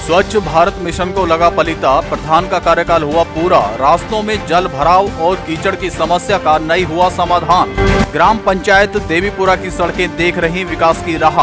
स्वच्छ भारत मिशन को लगा पलीता, प्रधान का कार्यकाल हुआ पूरा, रास्तों में जल भराव और कीचड़ की समस्या का नहीं हुआ समाधान। ग्राम पंचायत देवीपुरा की सड़कें देख रही विकास की राह।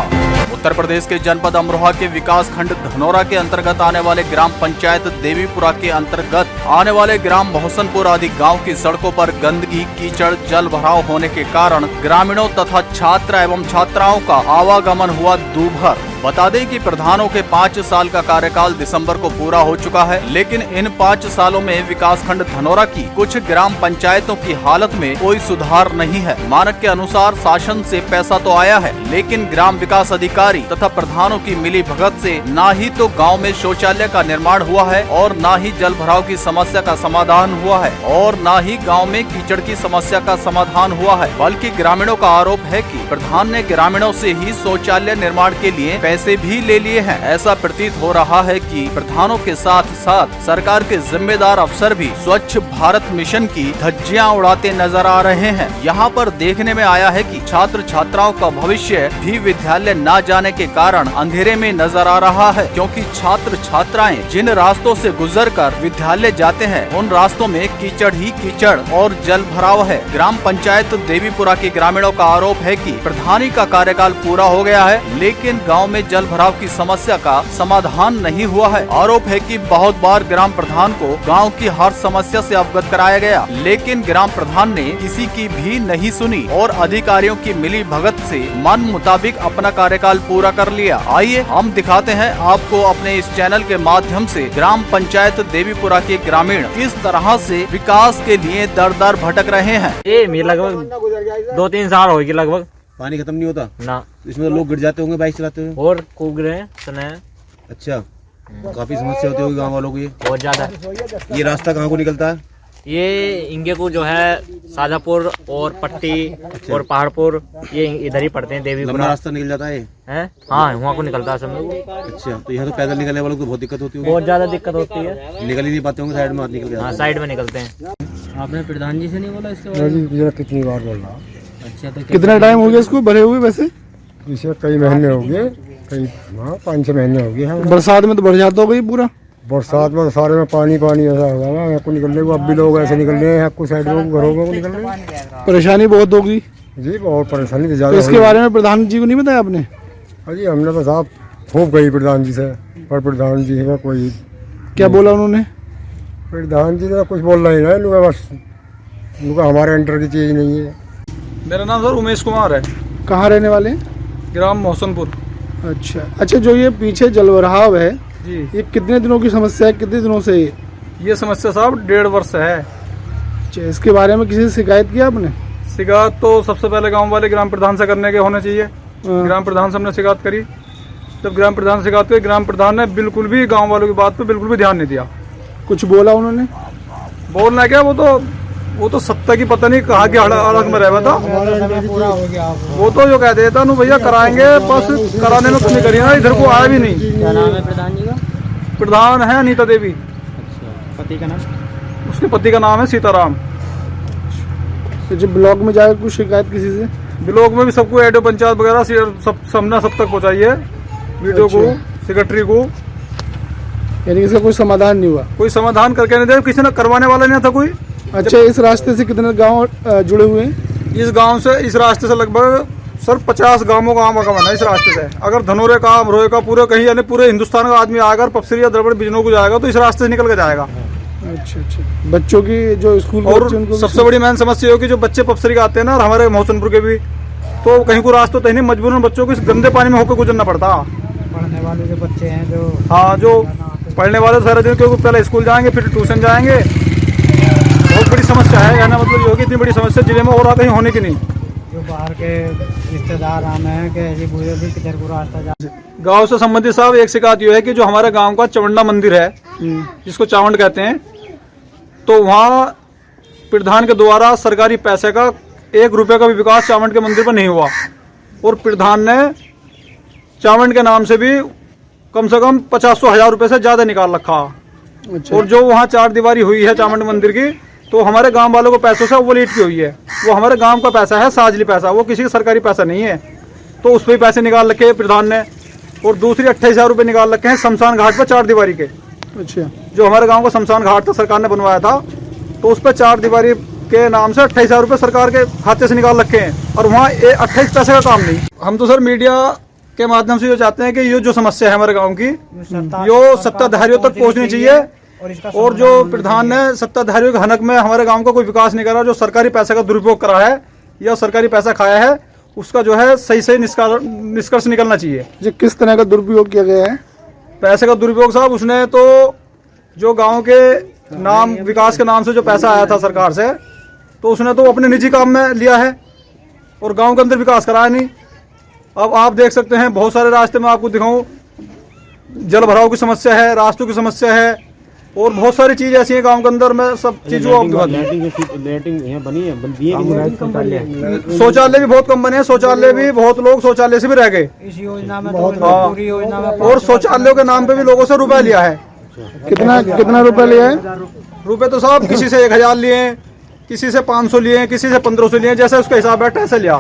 उत्तर प्रदेश के जनपद अमरोहा के विकास खंड धनौरा के अंतर्गत आने वाले ग्राम पंचायत देवीपुरा के अंतर्गत आने वाले ग्राम मोहसनपुर आदि गांव की सड़कों पर गंदगी, कीचड़, जल भराव होने के कारण ग्रामीणों तथा छात्र एवं छात्राओं का आवागमन हुआ दूभर। बता दें कि प्रधानों के 5 साल का कार्यकाल दिसंबर को पूरा हो चुका है, लेकिन इन 5 सालों में विकास खंड धनौरा की कुछ ग्राम पंचायतों की हालत में कोई सुधार नहीं है। मानक के अनुसार शासन से पैसा तो आया है, लेकिन ग्राम विकास अधिकारी तथा प्रधानों की मिली भगत से न ही तो गांव में शौचालय का निर्माण हुआ है और न ही जल भराव की समस्या का समाधान हुआ है और न ही गांव में कीचड़ की समस्या का समाधान हुआ है, बल्कि ग्रामीणों का आरोप है कि प्रधान ने ग्रामीणों से ही शौचालय निर्माण के लिए पैसे भी ले लिए हैं। ऐसा प्रतीत हो रहा है कि प्रधानों के साथ साथ सरकार के जिम्मेदार अफसर भी स्वच्छ भारत मिशन की धज्जियां उड़ाते नजर आ रहे हैं। यहाँ पर देखने में आया है कि छात्र छात्राओं का भविष्य भी विद्यालय न जाने के कारण अंधेरे में नजर आ रहा है, क्योंकि छात्र छात्राएं जिन रास्तों से गुजरकर विद्यालय जाते हैं उन रास्तों में कीचड़ ही कीचड़ और जल भराव है। ग्राम पंचायत देवीपुरा के ग्रामीणों का आरोप है कि प्रधानी का कार्यकाल पूरा हो गया है, लेकिन गाँव में जल भराव की समस्या का समाधान नहीं हुआ है। आरोप है कि बहुत बार ग्राम प्रधान को गांव की हर समस्या से अवगत कराया गया, लेकिन ग्राम प्रधान ने किसी की भी नहीं सुनी और अधिकारियों की मिली भगत से मन मुताबिक अपना कार्यकाल पूरा कर लिया। आइए हम दिखाते हैं आपको अपने इस चैनल के माध्यम से ग्राम पंचायत देवीपुरा के ग्रामीण किस तरह से विकास के लिए दर दर भटक रहे हैं। ये लगभग 2-3 साल हो गए लगभग। पानी खत्म नहीं होता ना, इसमें तो लोग गिर जाते होंगे बाइक चलाते हुए और कूद रहे हैं सुना है। अच्छा, काफी समस्या होती होगी गांव वालों को। ये बहुत ज्यादा। ये रास्ता कहाँ को निकलता है? ये इंगे को जो है शाजापुर और पट्टी और पहाड़पुर ये इधर ही पड़ते हैं। देवीपुरा लंबा रास्ता निकल जाता है। हाँ, वहाँ को निकलता है सब लोग। अच्छा, तो यहाँ तो पैदल निकलने वालों को बहुत दिक्कत होती होगी। बहुत ज्यादा दिक्कत होती है, निकल ही नहीं पाते होंगे, साइड में निकल गया। हाँ, साइड में निकलते हैं। आपने प्रधान जी से नहीं बोला इसके बारे में? कितनी बार बोल रहा। अच्छा, तो कितना टाइम हो गया इसको भरे हुए? वैसे इसे कई महीने हो गए, कई 5-6 महीने हो गए। बरसात में तो भर जाता होगा ये पूरा। बरसात में सारे में पानी पानी ऐसा होगा ना, को निकलने को अब भी लोग ऐसे निकल रहे हैं, आपको साइड में घरों में निकल रहे हैं। परेशानी बहुत होगी जी, बहुत परेशानी तो ज्यादा। इसके बारे में प्रधान जी को नहीं बताया आपने? अजी हमने तो साहब खूब गई प्रधान जी से, पर प्रधान जी का कोई क्या बोला उन्होंने? प्रधान जी ने कुछ बोल रहे हैं, उनका बस उनका हमारे अंडर की चीज नहीं है। मेरा नाम सर उमेश कुमार है। कहाँ रहने वाले हैं? ग्राम मोहसनपुर। अच्छा, जो ये पीछे जलभराव है जी, ये कितने दिनों की समस्या है? कितने दिनों से ये समस्या साहब 1.5 वर्ष है। अच्छा, इसके बारे में किसी से शिकायत किया आपने? शिकायत तो सबसे पहले गांव वाले ग्राम प्रधान से करने के होने चाहिए। ग्राम प्रधान से हमने शिकायत करी, जब ग्राम प्रधान से शिकायत करी, ग्राम प्रधान ने बिल्कुल भी गाँव वालों की बात पे बिल्कुल भी ध्यान नहीं दिया। कुछ बोला उन्होंने? बोलना क्या, वो तो सत्ता की पता नहीं कहाँ की अलग में रहा था। वो तो जो कह देता नु भैया कराएंगे, बस कराने में कमी करिए ना, इधर को आया भी नहीं। क्या नाम है प्रधान जी का? प्रधान है अनीता देवी। अच्छा, पति का नाम? उसके पति का नाम है सीताराम। जब ब्लॉक में जाकर कुछ शिकायत किसी से? ब्लॉक में भी सबको एडो पंचायत वगैरह सब तक पहुँचाई है, वीडियो को, सेक्रेटरी को। यानी इसका कोई समाधान नहीं हुआ? कोई समाधान करके नहीं दे, किसी ने करवाने वाला नहीं था कोई। अच्छा, इस रास्ते से कितने गांव जुड़े हुए हैं? इस गांव से, इस रास्ते से लगभग सर 50 गांवों का आवागमन है इस रास्ते से। अगर धनौरे का, अमरोहे का, पूरे कहीं यानी पूरे हिंदुस्तान का आदमी आकर पपसरी या दरबड़ बिजनौर को जाएगा तो इस रास्ते से निकल के जाएगा। अच्छा, बच्चों की जो स्कूल और सबसे बड़ी मेन समस्या है कि जो बच्चे पपसरी का आते हैं ना, और हमारे मोहसनपुर के भी, तो कहीं को रास्ता तो नहीं, मजबूरन बच्चों को इस गंदे पानी में होकर गुजरना पड़ता। पढ़ने वाले जो बच्चे हैं, जो हाँ, जो पढ़ने वाले सारे दिन, क्योंकि पहले स्कूल जाएंगे फिर ट्यूशन जाएंगे। बहुत बड़ी समस्या है, कहना मतलब ये होगी, इतनी बड़ी समस्या जिले में और कहीं होने की नहीं। जो बाहर के रिश्तेदार आने हैं कि ऐसी बुरे भी किधर को रास्ता जा। गांव से संबंधित साहब एक शिकायत ये है कि जो हमारे गांव का चवंडा मंदिर है, जिसको चावंड कहते हैं, तो वहाँ प्रधान के द्वारा सरकारी पैसे का 1 रुपये का भी विकास चावंड के मंदिर पर नहीं हुआ, और प्रधान ने चावंड के नाम से भी कम से कम 50-100 रुपये से ज्यादा निकाल रखा। अच्छा। और जो वहाँ 4 दीवारी हुई है चावंड मंदिर की, तो हमारे गांव वालों को पैसों से वो लीट की हुई है। वो हमारे गांव का पैसा है, साजली पैसा, वो किसी का सरकारी पैसा नहीं है। तो उस पर पैसे निकाल रखे प्रधान ने। और दूसरी 28,000 रुपये निकाल रखे हैं शमशान घाट पर 4 दीवारी के। अच्छा, जो हमारे गांव का शमशान घाट था सरकार ने बनवाया था, तो उस पर 4 दीवारी के नाम से 28,000 रुपये सरकार के खाते से निकाल रखे हैं और वहाँ 28 पैसे का काम नहीं। हम तो सर मीडिया के माध्यम से ये चाहते हैं कि ये जो समस्या है हमारे गांव की, यो सत्ताधारियों तक पहुंचनी चाहिए। और जो प्रधान ने सत्ताधारियों के हनक में हमारे गांव का कोई विकास नहीं करा, जो सरकारी पैसे का दुरुपयोग करा है या सरकारी पैसा खाया है, उसका जो है सही निष्कर्ष निकलना चाहिए। जी, किस तरह का दुरुपयोग किया गया है? पैसे का दुरुपयोग साहब, उसने तो जो गांव के नाम विकास के नाम से जो पैसा आया था सरकार से, तो उसने तो अपने निजी काम में लिया है और गांव के अंदर विकास कराया नहीं। अब आप देख सकते हैं बहुत सारे रास्ते में आपको दिखाऊं, जल भराव की समस्या है, रास्तों की समस्या है और बहुत सारी चीज ऐसी है गांव के अंदर। में सब चीजों शौचालय भी बहुत कम बने हैं, शौचालय भी बहुत लोग शौचालय से भी रह गए। इस योजना में तो और शौचालयों के नाम पे भी लोगों से रुपए लिया है। कितना रुपए लिया है? रुपए तो साहब किसी से 1,000 लिए, किसी से 500 लिए, किसी से 1500 लिए, जैसे उसका हिसाब है ऐसे लिया।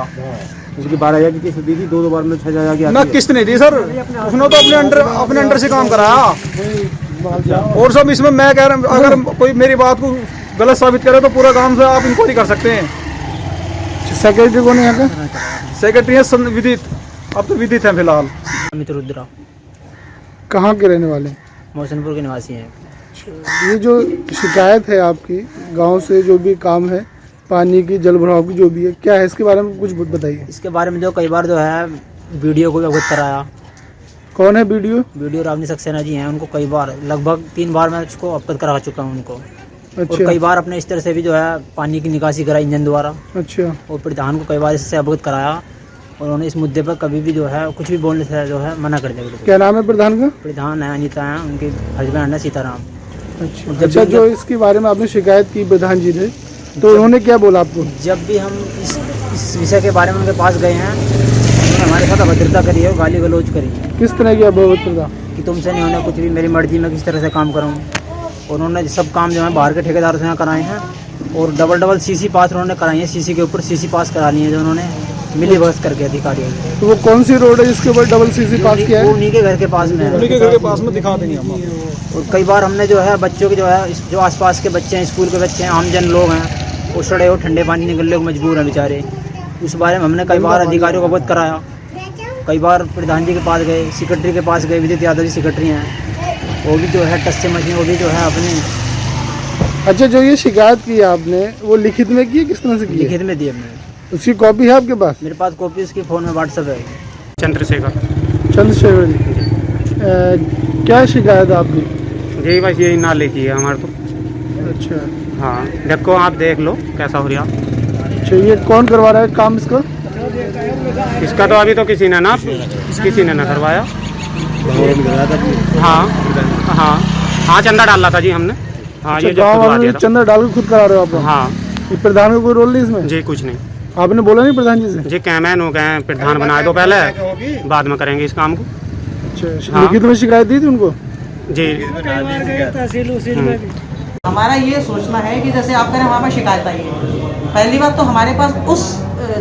उसकी 12,000 की किस्त दी थी, 2 बार में 6,000 की ना किस्त नहीं दी सर, उसने तो अपने अंडर से काम कराया। और सब इसमें मैं कह रहा हूँ, अगर कोई मेरी बात को गलत साबित करे तो पूरा गांव से आप इंक्वायरी कर सकते हैं। सेक्रेटरी कौन है यहाँ का? सेक्रेटरी है विदित, अब तो विदित है फिलहाल। अमित रुद्रा कहाँ के रहने वाले? मौसनपुर के निवासी हैं। ये जो शिकायत है आपकी गांव से, जो भी काम है पानी की, जल भराव की, जो भी है, क्या है इसके बारे में कुछ बताइए। इसके बारे में जो कई बार जो है वीडियो को भी अवगत कराया। कौन है वीडियो? रावनी सक्सेना जी हैं, उनको कई बार लगभग 3 बार मैं उसको अवगत करा चुका हूँ उनको। और अच्छा, कई बार अपने स्तर से भी जो है पानी की निकासी कराई इंजन द्वारा। अच्छा, और प्रधान को कई बार इससे अवगत कराया और उन्होंने इस मुद्दे पर कभी भी जो है कुछ भी बोलने से जो है मना कर दिया। क्या नाम है प्रधान का? प्रधान है अनिता है, उनके हस्बैंड है सीताराम। अच्छा, जो इसके बारे में आपने शिकायत की प्रधान जी ने, तो उन्होंने क्या बोला आपको? जब भी हम इस विषय के बारे में उनके पास गए हैं, उन्होंने हमारे साथ अभद्रता करी है, गाली गलौज करी है। किस तरह की अभद्रता? कि तुमसे नहीं होना कुछ भी, मेरी मर्जी में किस तरह से काम करूँ। और उन्होंने सब काम जो है बाहर के ठेकेदारों से कराए हैं और डबल सीसी पास उन्होंने कराई है, सीसी के ऊपर सीसी पास करा ली है जो उन्होंने मिली बस करके अधिकारियों ने। तो वो कौन सी रोड है जिसके ऊपर डबल सीसी पास किया है? उन्हीं के घर के पास में है। उन्हीं के घर के पास में दिखा देंगे हम। और कई बार हमने जो है बच्चों के जो है जो आसपास के बच्चे हैं, स्कूल के बच्चे हैं, आमजन लोग हैं, वो सड़े हो ठंडे पानी निकलने को मजबूर हैं बेचारे। उस बारे में हमने कई बार अधिकारियों को अवगत कराया। कई बार प्रधान जी के पास गए, सेक्रेटरी के पास गए, विदित यादव जी सेक्रेटरी हैं, वो भी जो है टच से मशीन, वो भी जो है अपने। अच्छा, जो ये शिकायत की है आपने, वो लिखित में की है, किस तरह से की है? लिखित में दी हमने। उसकी कॉपी है आपके पास? मेरे पास कॉपी उसकी फ़ोन में व्हाट्सएप है। चंद्रशेखर जी, क्या शिकायत है आपकी? यही बस यही नाले की है हमारे तो। अच्छा, हाँ देखो, आप देख लो कैसा हो रहा। अच्छा, ये कौन करवा रहा है काम इसका? इसका तो अभी तो किसी ने ना करवाया। हाँ हाँ हाँ, चंदा डाला था जी हमने। हाँ, अच्छा, ये जो गाँव खुदवा वालों दिया ने था। चंदा डाल के खुद करा रहे हो आप? हाँ ये प्रधान का कोई रोल नहीं इसमें? जी, कुछ नहीं आपने बोला नहीं प्रधान जी से? जी, कैमैन हो गए, प्रधान बनाए दो पहले, बाद में करेंगे इस काम को। अच्छा, हाँ। लिखित में शिकायत दी थी उनको? जी, हमारा ये सोचना है कि जैसे आप कह रहे हैं हमारे पास शिकायत आई है। पहली बात तो हमारे पास उस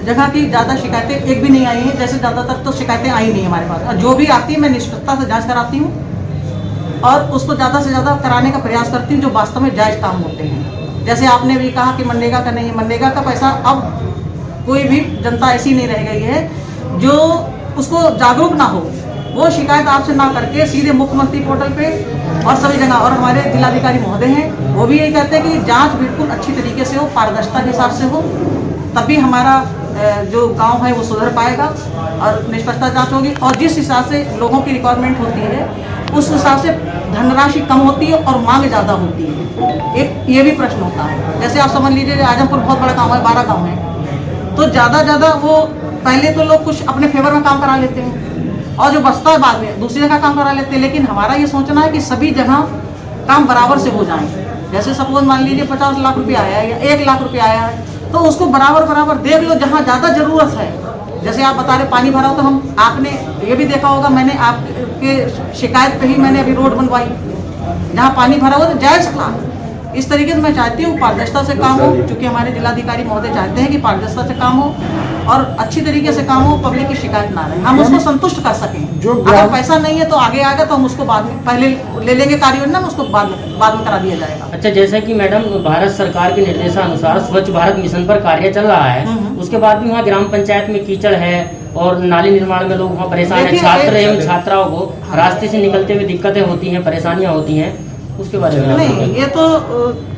जगह की ज़्यादा शिकायतें एक भी नहीं आई हैं, जैसे ज़्यादातर तो शिकायतें आई नहीं हमारे पास। और जो भी आती है मैं निष्पक्षता से जांच कराती हूँ और उसको ज़्यादा से ज़्यादा कराने का प्रयास करती हूँ जो वास्तव में जायज़ काम होते हैं। जैसे आपने भी कहा कि मनरेगा का नहीं, मनरेगा का पैसा अब कोई भी जनता ऐसी नहीं रह गई है जो उसको जागरूक ना हो। वो शिकायत आपसे ना करके सीधे मुख्यमंत्री पोर्टल पे और सभी जगह, और हमारे जिलाधिकारी महोदय हैं वो भी यही कहते हैं कि जांच बिल्कुल अच्छी तरीके से हो, पारदर्शिता के हिसाब से हो, तभी हमारा जो गांव है वो सुधर पाएगा और निष्पक्षता जांच होगी। और जिस हिसाब से लोगों की रिक्वायरमेंट होती है उस हिसाब से धनराशि कम होती है और मांग ज़्यादा होती है। एक ये भी प्रश्न होता है। जैसे आप समझ लीजिए आजमपुर बहुत बड़ा गाँव है, 12 गाँव है, तो ज़्यादा वो पहले तो लोग कुछ अपने फेवर में काम करा लेते हैं और जो बचता है बाद में दूसरी जगह काम करा लेते हैं। लेकिन हमारा ये सोचना है कि सभी जगह काम बराबर से हो जाए। जैसे सपोज मान लीजिए 50 लाख रुपया आया है या 1 लाख रुपया आया है, तो उसको बराबर देख लो जहाँ ज़्यादा ज़रूरत है। जैसे आप बता रहे पानी भरा हो, तो हम आपने ये भी देखा होगा, मैंने आपके शिकायत पे ही मैंने अभी रोड बनवाई। जहाँ पानी भरा हुआ तो जायज़ था, इस तरीके से मैं चाहती हूँ पारदर्शिता से काम हो, क्योंकि हमारे जिलाधिकारी महोदय चाहते हैं कि पारदर्शिता से काम हो और अच्छी तरीके से काम हो, पब्लिक की शिकायत ना रहे, हम उसको संतुष्ट कर सकें। अगर पैसा नहीं है तो आगे आएगा तो हम उसको बाद में पहले ले लेंगे कार्य योजना में, उसको बाद में करा दिया जाएगा। अच्छा, जैसा कि मैडम भारत सरकार के निर्देशानुसार स्वच्छ भारत मिशन पर कार्य चल रहा है, उसके बाद भी वहाँ ग्राम पंचायत में कीचड़ है और नाली निर्माण में लोग वहाँ परेशान है, छात्र एवं छात्राओं को रास्ते से निकलते हुए दिक्कतें होती हैं, परेशानियाँ होती हैं, उसके बारे में नहीं, ये तो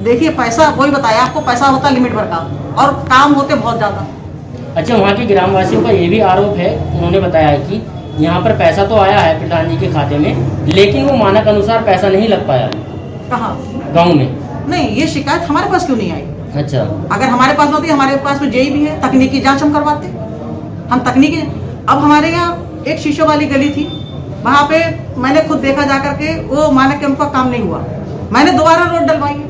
देखिए पैसा वही बताया आपको, पैसा होता है लिमिट भर का और काम होते बहुत ज्यादा। अच्छा, वहाँ के ग्रामवासियों का ये भी आरोप है, उन्होंने बताया है कि यहाँ पर पैसा तो आया है प्रधान जी के खाते में, लेकिन वो मानक अनुसार पैसा नहीं लग पाया। कहाँ? गाँव में। नहीं, ये शिकायत हमारे पास क्यों नहीं आई? अच्छा, अगर हमारे पास होती, हमारे पास में जेई भी है, तकनीकी जांच हम करवाते, हम तकनीकी। अब हमारे यहाँ एक शीशो वाली गली थी, वहाँ पे मैंने खुद देखा जा करके, वो माना कि उनका काम नहीं हुआ, मैंने दोबारा रोड डलवाई।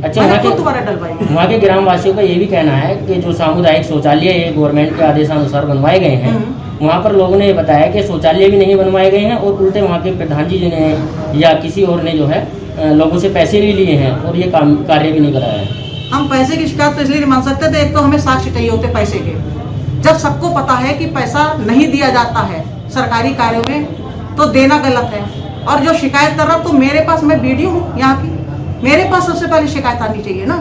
अच्छा, वहाँ के ग्रामवासियों का ये भी कहना है कि जो सामुदायिक शौचालय ये गवर्नमेंट के आदेशानुसार बनवाए गए हैं, वहाँ पर लोगों ने बताया कि शौचालय भी नहीं बनवाए गए हैं और उल्टे वहाँ के प्रधान जी ने या किसी और ने जो है लोगों से पैसे भी लिए हैं और ये काम कार्य भी नहीं कराया है। हम पैसे की शिकायत तो इसलिए नहीं मान सकते थे, एक तो हमें साक्ष्य चाहिए होते पैसे के। जब सबको पता है कि पैसा नहीं दिया जाता है सरकारी कार्यों में, तो देना गलत है। और जो शिकायत कर रहा हूँ, तो मेरे पास, मैं वीडियो हूँ यहाँ की, मेरे पास सबसे पहले शिकायत आनी चाहिए ना,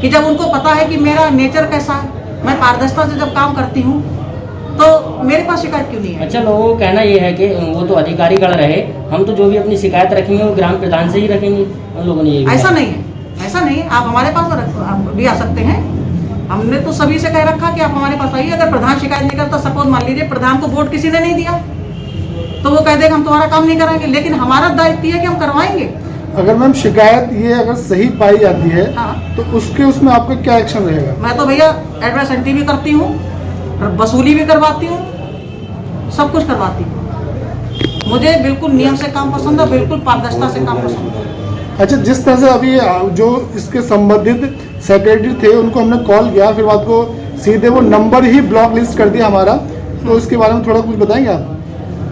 कि जब उनको पता है कि मेरा नेचर कैसा है, मैं पारदर्शिता से जब काम करती हूँ, तो मेरे पास शिकायत क्यों नहीं है? अच्छा, लोगों का कहना ये है कि वो तो अधिकारी गण रहे, हम तो जो भी अपनी शिकायत रखेंगे वो ग्राम प्रधान से ही रखेंगे। उन लोगों ने ये ऐसा नहीं है, ऐसा नहीं है। आप हमारे पास भी आ सकते हैं, हमने तो सभी से कह रखा कि आप हमारे पास आइए। अगर प्रधान शिकायत नहीं करता, सपोज मान लीजिए प्रधान को वोट किसी ने नहीं दिया, तो वो कह देगा हम तुम्हारा काम नहीं कराएंगे, लेकिन हमारा दायित्व है कि हम करवाएंगे। अगर मैम शिकायत ये अगर सही पाई जाती है, हाँ। तो उसमें आपका क्या एक्शन रहेगा? मैं तो भैया एड्रेस एंट्री भी करती हूँ, वसूली भी करवाती हूँ, सब कुछ करवाती हूँ। मुझे बिल्कुल नियम से काम पसंद है, बिल्कुल पारदर्शिता से काम पसंद है। अच्छा, जिस तरह से अभी जो इसके संबंधित सेक्रेटरी थे उनको हमने कॉल किया, फिर बात को सीधे वो नंबर ही ब्लॉक लिस्ट कर दिया हमारा, तो इसके बारे में थोड़ा कुछ बताएंगे आप?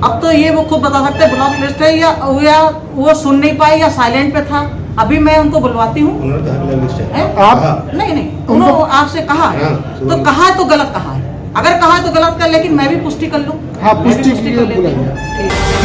अब तो ये वो खुद बता सकते हैं ब्लॉक लिस्ट है या वो सुन नहीं पाए या साइलेंट पे था। अभी मैं उनको बुलवाती हूँ। आप नहीं, उन्होंने आपसे कहा है, तो कहा है तो गलत कहा है, अगर कहा है तो गलत कर, लेकिन मैं भी पुष्टि कर लूँ। हाँ, पुष्टि कर लेती हूँ।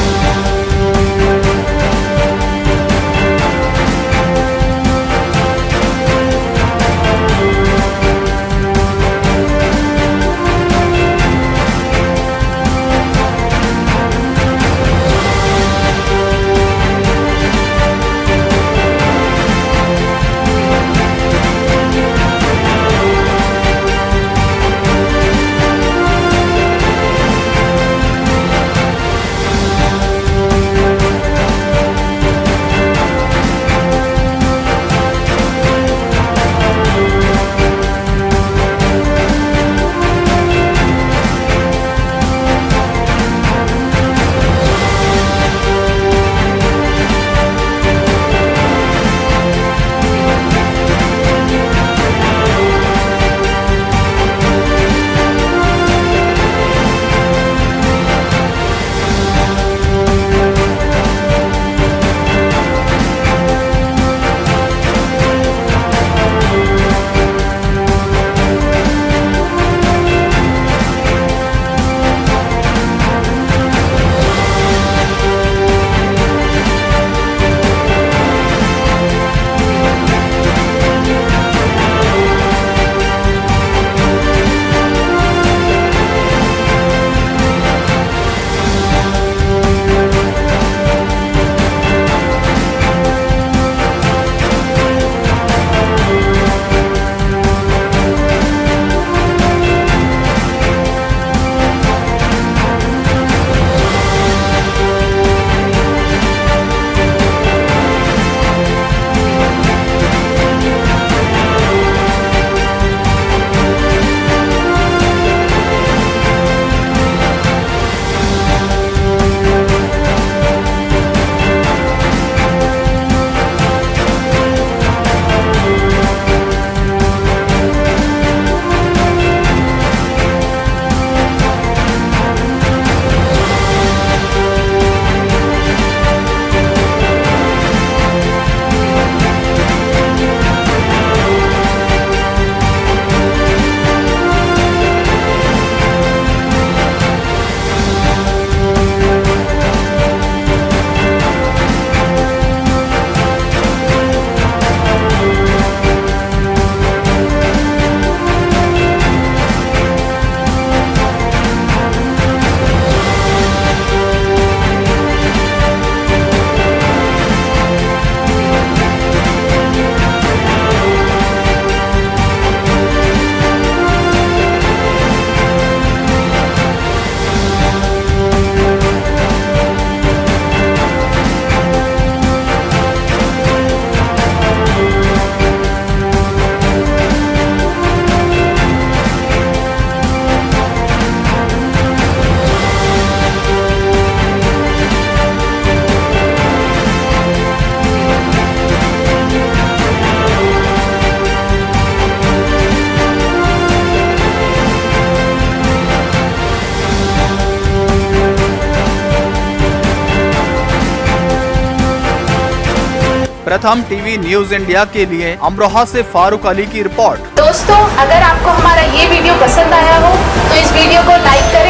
प्रथम टीवी न्यूज इंडिया के लिए अमरोहा से फारूक अली की रिपोर्ट। दोस्तों, अगर आपको हमारा ये वीडियो पसंद आया हो तो इस वीडियो को लाइक करें,